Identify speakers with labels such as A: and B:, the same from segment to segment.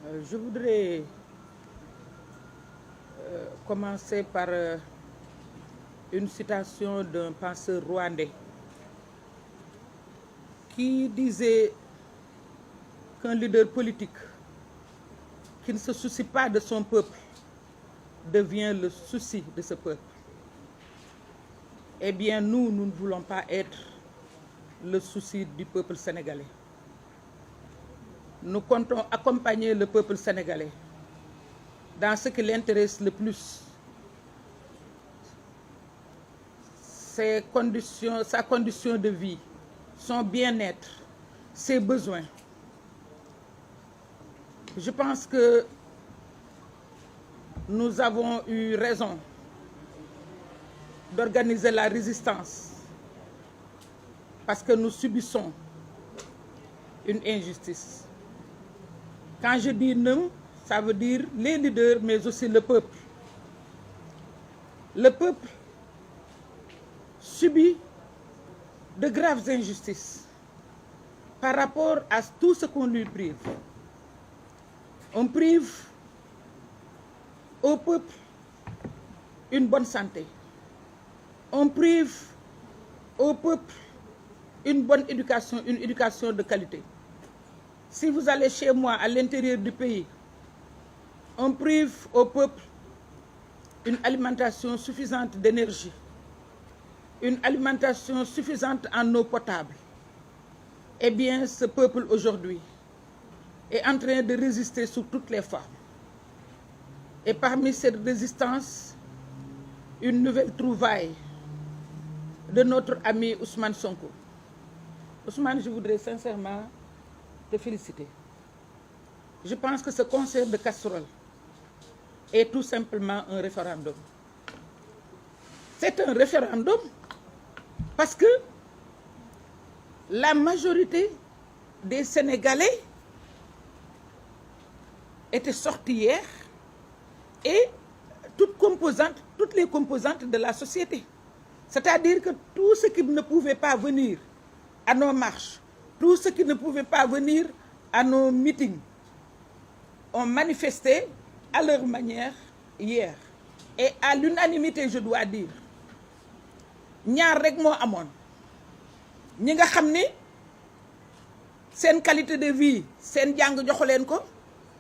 A: Je voudrais commencer par une citation d'un penseur rwandais qui disait qu'un leader politique qui ne se soucie pas de son peuple devient le souci de ce peuple. Eh bien, nous ne voulons pas être le souci du peuple sénégalais. Nous comptons accompagner le peuple sénégalais dans ce qui l'intéresse le plus. Sa condition de vie, son bien-être, ses besoins. Je pense que nous avons eu raison d'organiser la résistance parce que nous subissons une injustice. Quand je dis nous, ça veut dire les leaders, mais aussi le peuple. Le peuple subit de graves injustices par rapport à tout ce qu'on lui prive. On prive au peuple une bonne santé. On prive au peuple une bonne éducation, une éducation de qualité. Si vous allez chez moi, à l'intérieur du pays, on prive au peuple une alimentation suffisante d'énergie, une alimentation suffisante en eau potable. Eh bien, ce peuple aujourd'hui est en train de résister sous toutes les formes. Et parmi cette résistance, une nouvelle trouvaille de notre ami Ousmane Sonko. Ousmane, je voudrais sincèrement te féliciter. Je pense que ce concert de casseroles est tout simplement un référendum. C'est un référendum parce que la majorité des Sénégalais étaient sortis hier et toutes les composantes de la société. C'est-à-dire que tout ce qui ne pouvait pas venir à nos marches, tout ce qui ne pouvait pas venir à nos meetings, ont manifesté à leur manière hier. Et à l'unanimité, je dois dire, ñaar rek moo amoon ñi nga xam ni seen qualité de vie seen jàng joxu leen ko,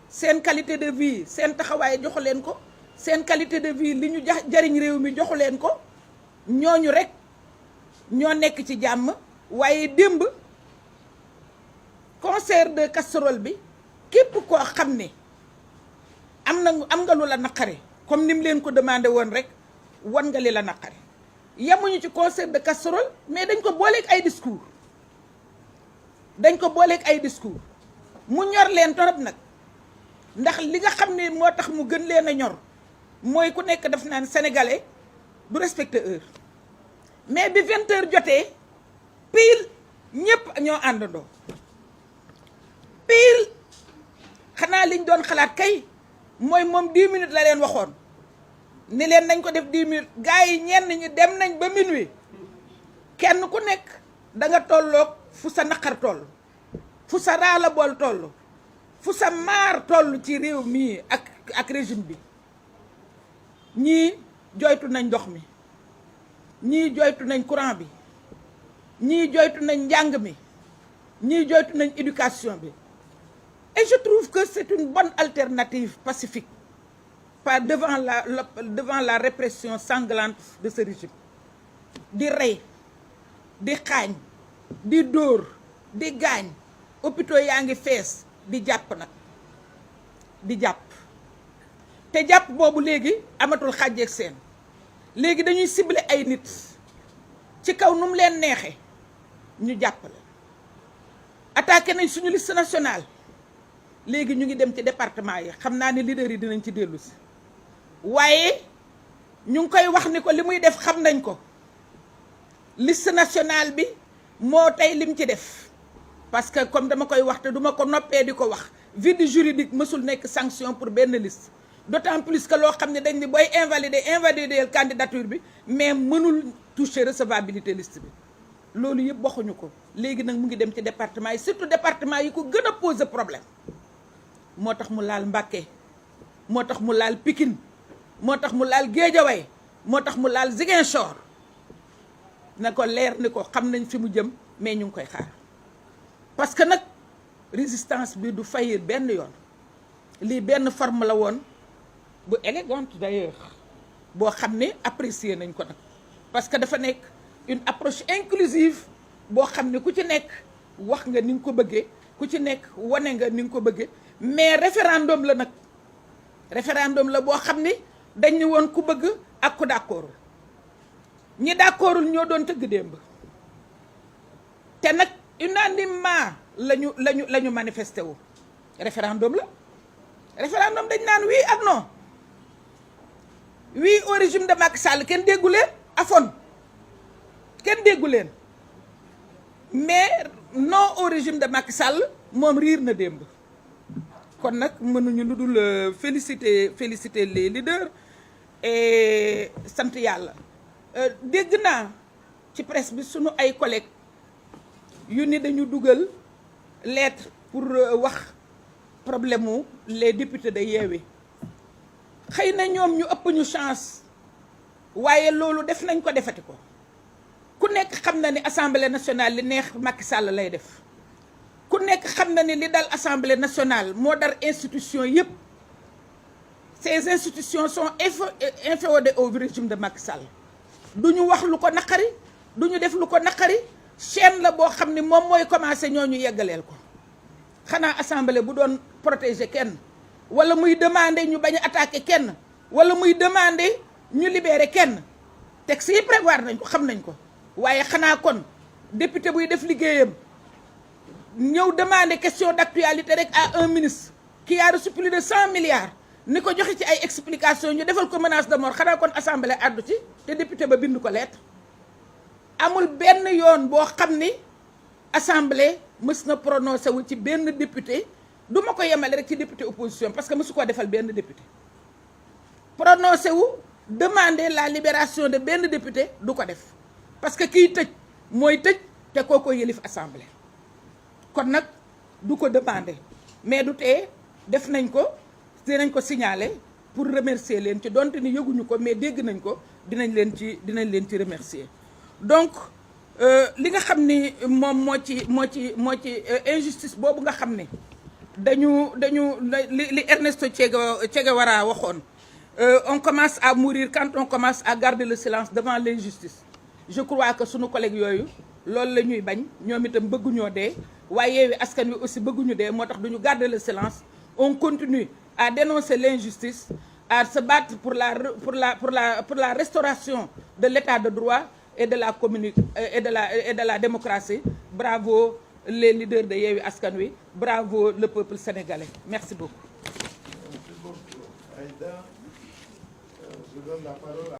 A: seen qualité de vie seen taxawaay joxu leen ko, seen qualité de vie li ñu jariñ réew mi joxu leen ko, ñooñu rek ñoo nekk ci jàmm. Waaye démb concert de casserole bi képp koo xam ne am nga lu la naqare comme ni mu leen ko demandé woon rek wan nga li la naqare. yemuñu ci concert de casserole mais dañ ko booleeg ay discours mu ñor leen torop nag ndax li nga xam ne moo tax mu gën leen a ñor mooy ku nekk daf naan sénégalais du respecter heure. Mais bi 20h jotee pile ñëpp ñoo àndandoo pile xanaa liñ doon xalaat kay mooy moom 10 minutes la leen waxoon ni leen nañ ko def 10 minutes gars yi ñenn ñi dem nañ ba minuit kenn ku nekk da nga tolloog fu sa naqar toll, fu sa raala bool toll, fu sa maar toll ci réew mii ak régime bi. ñii joytu nañ ndox mi, ñii joytu nañ courant bi, ñii joytu nañ njàng mi, ñii joytu nañ éducation bi. Et je trouve que c'est une bonne alternative pacifique devant la répression sanglante de ce régime. Di rey, di xaañ, di dóor, di gaañ, hôpitaux yaa ngi fees, di jàpp nag di jàpp te jàpp boobu léegi amatul xàjjeeg seen. léegi dañuy cibler ay nit ci kaw nu mu leen neexee ñu jàppale. attaqué nañ suñu liste nationale léegi ñu ngi dem ci département yi, xam naa ne leader yi dinañ ci dellu si. waaye ñu ngi koy wax ni ko li muy def xam nañ ko. liste nationale bi moo tey lim ci def parce que comme dama koy wax te duma ko noppee di ko wax, vide juridique mësul nekk sanction pour benn liste. D'autant plus que loo xam ne dañ ni booy invalider candidature bi mais mënul toucher recevabilité liste bi. loolu yëpp waxuñu ko. léegi nag mu ngi dem ci département yi, surtout département yi ko gën a poser problème. moo tax mu laal Mbacké moo tax mu laal Pikine moo tax mu laal Guédiawaye moo tax mu laal Ziguinchor na ko leer ni ko xam nañ fi mu jëm mais ñu ngi koy xaar parce que nag résistance bi du faillir benn yoon lii benn forme la woon bu élégante d'ailleurs boo xam ne apprécier nañ ko nag parce que dafa nekk une approche inclusive boo xam ne ku ci nekk wax nga ni nga ko bëggee ku ci nekk wane nga ni nga ko bëggee mais référendum la nag référendum la boo xam ni dañ ne woon ku bëgg ak ku d'accordul ñi d'accordul ñoo doon tëgg démb te nag unanimement la ñu manifesté wu référendum la référendum dañ naan oui ak non oui au régime de Macky Sall kenn déggu leen afon kenn déggu leen mais non au régime de Macky Sall moom riir na démb kon nag mënuñu lu dul féliciter les leaders et sant yàlla dégg naa ci presse bi sunu ay collègues yu ni dañu dugal lettre pour wax problème mu les députés de Yewwi xëy na ñoom ñu ëpp ñu chance waaye loolu def nañ ko defati ko ku nekk xam na ni assemblée nationale li neex Macky Sall lay def ku nekk xam na ni li dal assemblée nationale moo dar institution yëpp ces institutions sont inféodées au régime de Macky Sall du ñu wax lu ko naqari du ñu def lu ko naqari chaîne la boo xam ni moom mooy commencé ñoo ñu yeggaleel ko xanaa assemblée bu doon protéger kenn wala muy demander ñu bañ a attaquer kenn wala muy demander ñu libérer kenn texte yi prévoir nañ ko xam nañ ko waaye xanaa kon député buy def liggéeyam ñëw demander question d'actualité rek à un ministre qui a reçu plus de 100 milliards ni ko joxe ci ay explications ñu defal ko menace de mort xanaa kon assemblée àddu ci te député ba bind ko lettre amul benn yoon boo xam ni assemblée mës na prononcé wu ci benn député du ma ko yemale rek ci député opposition parce que mësu koo defal benn député prononcé wu demander la libération de benn député du ko def parce que kiy tëj mooy tëj te kooko yëlif assemblée kon nag du ko demander mais du tee def nañ ko dinañ ko signaler pour remercier leen ci donte ni yëguñu ko mais dégg nañ ko dinañ leen ci remercier donc li nga xam ni moom moo ci injustice boobu nga xam ne dañu li Ernesto Che Guevara waxoon on commence à mourir quand on commence à garder le silence devant l'injustice je crois que sunu collègues yooyu loolu la ñuy bañ ñoom itam bëgguñoo dee waaye Yewwi Askan Wi aussi bëgguñu dee moo tax duñu garder le silence on continue à dénoncer l'injustice à se battre pour la restauration de l'état de droit et de la démocratie. Bravo les leaders de Yewwi Askan Wi, bravo le peuple sénégalais. Merci beaucoup.
B: Merci beaucoup. Aïda, je donne la parole à